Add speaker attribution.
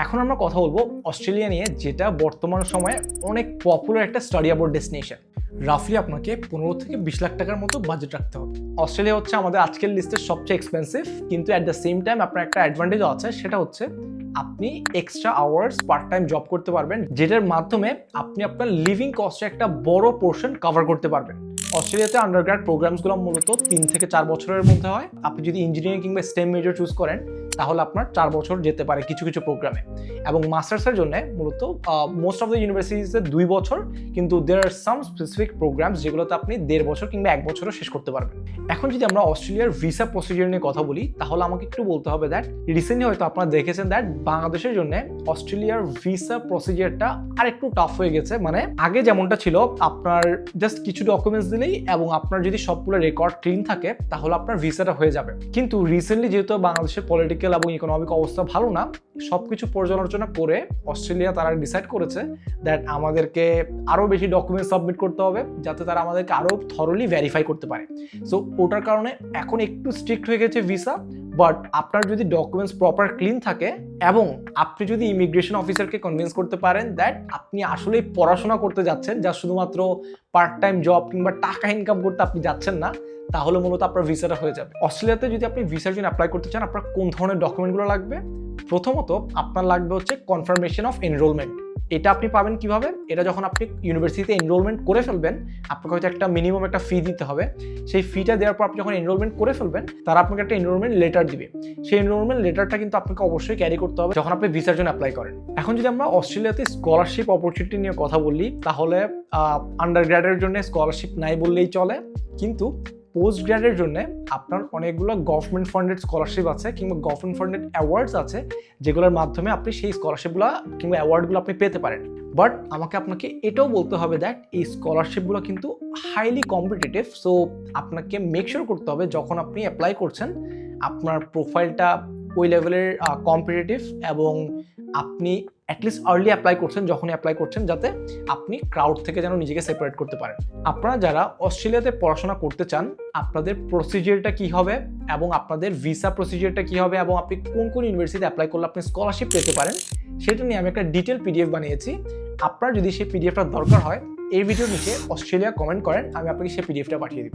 Speaker 1: এখন আমরা কথা বলবো অস্ট্রেলিয়া নিয়ে, যেটা বর্তমান সময়ে অনেক পপুলার একটা স্টাডি অ্যাবাউট ডেস্টিনেশন। রাফলি আপনাকে 15 থেকে 20 লাখ টাকার মতো বাজেট রাখতে হবে। অস্ট্রেলিয়া হচ্ছে আমাদের আজকের লিস্টের সবচেয়ে এক্সপেন্সিভ, কিন্তু অ্যাট দ্য সেম টাইম আপনার একটা অ্যাডভান্টেজও আছে, সেটা হচ্ছে আপনি extra hours part time job করতে পারবেন, যেটার মাধ্যমে আপনি আপনার লিভিং কস্টে একটা বড় পোর্শন কভার করতে পারবেন। অস্ট্রেলিয়াতে আন্ডারগ্রাড প্রোগ্রামসগুলো মূলত 3 থেকে 4 বছরের মধ্যে হয়। আপনি যদি ইঞ্জিনিয়ারিং কিংবা স্টেম মেজর চুজ করেন তাহলে আপনার 4 বছর যেতে পারে কিছু কিছু প্রোগ্রামে, এবং মাস্টার্সের জন্য মূলত মোস্ট অফ দ্য ইউনিভার্সিটিসে 2 বছর, কিন্তু দেয়ার আর সাম স্পেসিফিক প্রোগ্রামস যেগুলোতে আপনি 1.5 বছর কিংবা 1 বছরও শেষ করতে পারবেন। এখন যদি আমরা অস্ট্রেলিয়ার ভিসা প্রসিডিউর নিয়ে কথা বলি, তাহলে আমাকে একটু বলতে হবে দ্যাট রিসেন্টলি হয়তো আপনারা দেখেছেন দ্যাট বাংলাদেশের জন্য অস্ট্রেলিয়ার ভিসা প্রসিডিউরটা আর একটু টাফ হয়ে গেছে। মানে আগে যেমনটা ছিল, আপনার জাস্ট কিছু ডকুমেন্টস দিলেই এবং আপনার যদি সবগুলো রেকর্ড ক্লিন থাকে তাহলে আপনার ভিসাটা হয়ে যাবে। কিন্তু রিসেন্টলি যেহেতু বাংলাদেশের পলিটিক্যাল এবং ইকোনমিক অবস্থা ভালো না, সবকিছু পর্যালোচনা করে অস্ট্রেলিয়া তারা ডিসাইড করেছে দ্যাট আমাদেরকে আরও বেশি ডকুমেন্ট সাবমিট করতে হবে, যাতে তারা আমাদেরকে আরও থরলি ভেরিফাই করতে পারে। সো ওটার কারণে এখন একটু স্ট্রিক্ট হয়ে গেছে ভিসা। বাট আপনার যদি ডকুমেন্টস প্রপার ক্লিন থাকে এবং আপনি যদি ইমিগ্রেশন অফিসারকে কনভিন্স করতে পারেন দ্যাট আপনি আসলেই পড়াশোনা করতে যাচ্ছেন, যা শুধুমাত্র পার্ট টাইম জব কিংবা টাকা ইনকাম করতে আপনি যাচ্ছেন না, তাহলে মূলত আপনার ভিসাটা হয়ে যাবে। অস্ট্রেলিয়াতে যদি আপনি ভিসার জন্য অ্যাপ্লাই করতে চান, আপনার কোন ধরনের ডকুমেন্টগুলো লাগবে? প্রথমত আপনার লাগবে হচ্ছে কনফার্মেশন অফ এনরোলমেন্ট। এটা আপনি পাবেন কিভাবে? এটা যখন আপনি ইউনিভার্সিটিতে এনরোলমেন্ট করে ফেলবেন, আপনাকে হয়তো একটা মিনিমাম একটা ফি দিতে হবে। সেই ফিটা দেওয়ার পর আপনি যখন এনরোলমেন্ট করে ফেলবেন, তারা আপনাকে একটা এনরোলমেন্ট লেটার দিবে। সেই এনরোলমেন্ট লেটারটা কিন্তু আপনাকে অবশ্যই ক্যারি করতে হবে যখন আপনি ভিসার জন্য অ্যাপ্লাই করেন। এখন যদি আমরা অস্ট্রেলিয়াতে স্কলারশিপ অপরচুনিটি নিয়ে কথা বলি, তাহলে আন্ডার গ্র্যাডের জন্য স্কলারশিপ নাই বললেই চলে, কিন্তু পোস্ট গ্র্যাডের জন্য আপনার অনেকগুলো গভর্নমেন্ট ফান্ডেড স্কলারশিপ আছে কিংবা গভর্নমেন্ট ফান্ডেড অ্যাওয়ার্ডস আছে, যেগুলোর মাধ্যমে আপনি সেই স্কলারশিপগুলো কিংবা অ্যাওয়ার্ডগুলো আপনি পেতে পারেন। বাট আপনাকে এটাও বলতে হবে দ্যাট এই স্কলারশিপগুলো কিন্তু হাইলি কম্পিটিটিভ। সো আপনাকে মেক শিওর করতে হবে যখন আপনি অ্যাপ্লাই করছেন আপনার প্রোফাইলটা ওই লেভেলের কম্পিটিটিভ, এবং আপনি অ্যাটলিস্ট আর্লি অ্যাপ্লাই করছেন যখনই অ্যাপ্লাই করছেন, যাতে আপনি ক্রাউড থেকে যেন নিজেকে সেপারেট করতে পারেন। আপনারা যারা অস্ট্রেলিয়াতে পড়াশোনা করতে চান, আপনাদের প্রসিজিয়ারটা কী হবে এবং আপনাদের ভিসা প্রসিজিয়ারটা কী হবে এবং আপনি কোন কোন ইউনিভার্সিটিতে অ্যাপ্লাই করলে আপনি স্কলারশিপ পেতে পারেন, সেটা নিয়ে আমি একটা ডিটেল পিডিএফ বানিয়েছি। আপনার যদি সেই পিডিএফটা দরকার হয়, এই ভিডিওর নিচে অস্ট্রেলিয়া কমেন্ট করেন, আমি আপনাকে সেই পিডিএফটা পাঠিয়ে দিব।